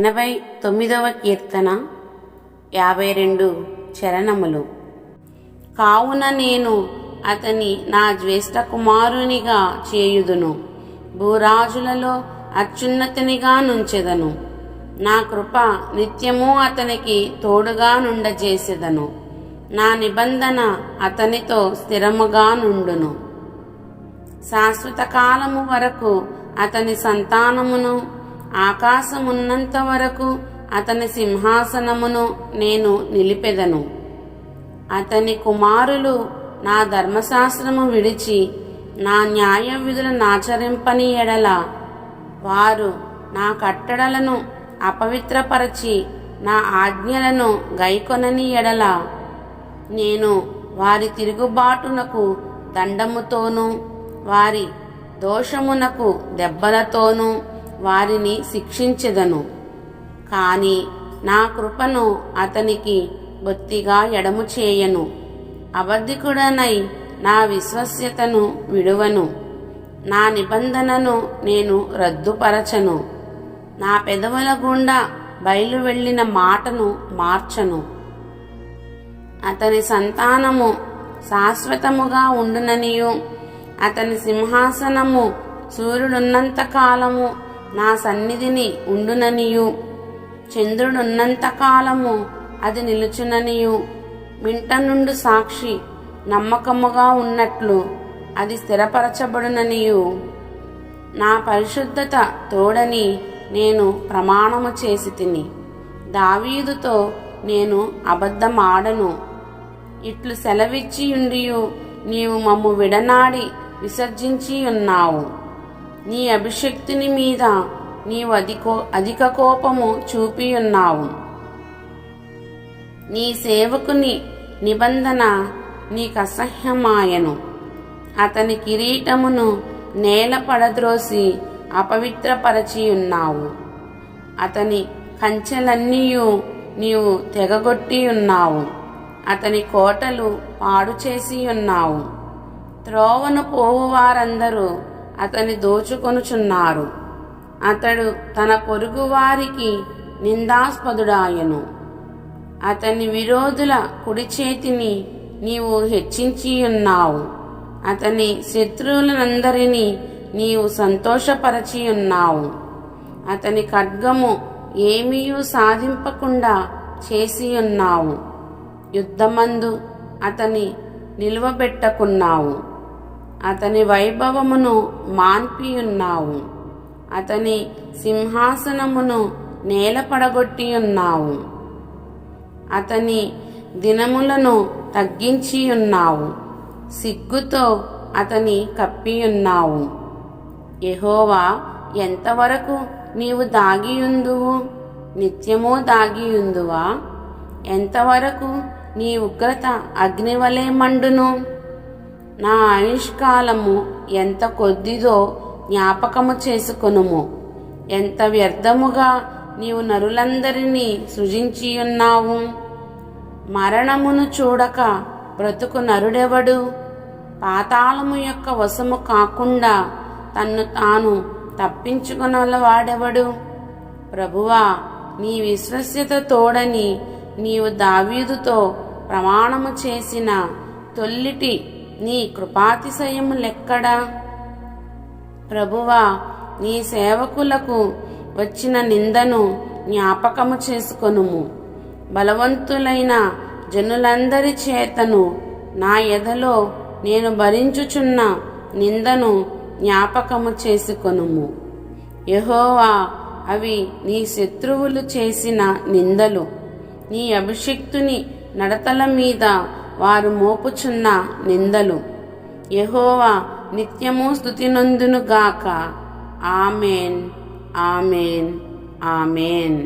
89వ కీర్తన 52 చరణములు. కావున నేను అతని నా జ్యేష్ఠ కుమారునిగా చేయుదును, భూరాజులలో అత్యున్నతునిగా నుంచెదను. నా కృప నిత్యము అతనికి తోడుగా నుండజేసెదను, నా నిబంధన అతనితో స్థిరముగా నుండును. శాశ్వత కాలము వరకు అతని సంతానమును, ఆకాశమున్నంత వరకు అతని సింహాసనమును నేను నిలిపెదను. అతని కుమారులు నా ధర్మశాస్త్రము విడిచి నా న్యాయ విధులనాచరింపని ఎడల, వారు నా కట్టడలను అపవిత్రపరచి నా ఆజ్ఞలను గైకొనని ఎడల, నేను వారి తిరుగుబాటునకు దండముతోనూ వారి దోషమునకు దెబ్బలతోనూ వారిని శిక్షించెదను. కాని నా కృపను అతనికి బొత్తిగా ఎడము చేయను, అబద్ధికుడనై నా విశ్వస్యతను విడువను. నా నిబంధనను నేను రద్దుపరచను, నా పెదవుల గుండా బయలు వెళ్ళిన మాటను మార్చను. అతని సంతానము శాశ్వతముగా ఉండుననియు, అతని సింహాసనము సూర్యుడున్నంత కాలము నా సన్నిధిని ఉండుననియు, చంద్రుడున్నంత కాలము అది నిలుచుననియు, మింట నుండి సాక్షి నమ్మకముగా ఉన్నట్లు అది స్థిరపరచబడుననియు, నా పరిశుద్ధత తోడని నేను ప్రమాణము చేసి తిని, దావీదుతో నేను అబద్ధమాడను. ఇట్లు సెలవిచ్చియుండియు నీవు మమ్ము విడనాడి విసర్జించి ఉన్నావు. నీ అభిషక్తుని మీద నీవు అధిక కోపము చూపియున్నావు. నీ సేవకుని నిబంధన నీకసహ్యమాయను. అతని కిరీటమును నేల పడద్రోసి అపవిత్రపరచియున్నావు. అతని కంచెలన్నీయు నీవు తెగగొట్టియున్నావు. అతని కోటలు పాడు చేసి ఉన్నావు. త్రోవను పోవు వారందరూ అతని దోచుకొనుచున్నారు. అతడు తన పొరుగు వారికి నిందాస్పదుడాయను. అతని విరోధుల కుడి చేతిని నీవు హెచ్చించియున్నావు. అతని శత్రువులందరినీ నీవు సంతోషపరచియున్నావు. అతని ఖడ్గము ఏమీయూ సాధింపకుండా చేసియున్నావు. యుద్ధమందు అతని నిలువబెట్టకున్నావు. అతని వైభవమును మాన్పియున్నావు. అతని సింహాసనమును నేలపడగొట్టియున్నావు. అతని దినములను తగ్గించియున్నావు. సిగ్గుతో అతని కప్పియున్నావు. యెహోవా, ఎంతవరకు నీవు దాగియుందువు? నిత్యము దాగియుందువా? ఎంతవరకు నీ ఉగ్రత అగ్నివలే మండును? నా ఆయుష్కాలము ఎంత కొద్దిదో జ్ఞాపకము చేసుకొనుము. ఎంత వ్యర్థముగా నీవు నరులందరినీ సృజించియున్నావు. మరణమును చూడక బ్రతుకు నరుడెవడు? పాతాళము యొక్క వశము కాకుండా తన్ను తాను తప్పించుకొనవాడెవడు? ప్రభువా, నీ విశ్వస్యత తోడని నీవు దావీదుతో ప్రమాణము చేసిన తొల్లిటి నీ కృపాతిశయము లెక్కడా? ప్రభువా, నీ సేవకులకు వచ్చిన నిందను జ్ఞాపకము చేసుకొనుము. బలవంతులైన జనులందరి చేతను నా ఎదలో నేను భరించుచున్న నిందను జ్ఞాపకము చేసుకొనుము. యెహోవా, అవి నీ శత్రువులు చేసిన నిందలు, నీ అభిషిక్తుని నడతల మీద వారు మోపుచున్న నిందలు. యెహోవా నిత్యము స్తుతినందునుగాక. ఆమేన్, ఆమేన్, ఆమేన్.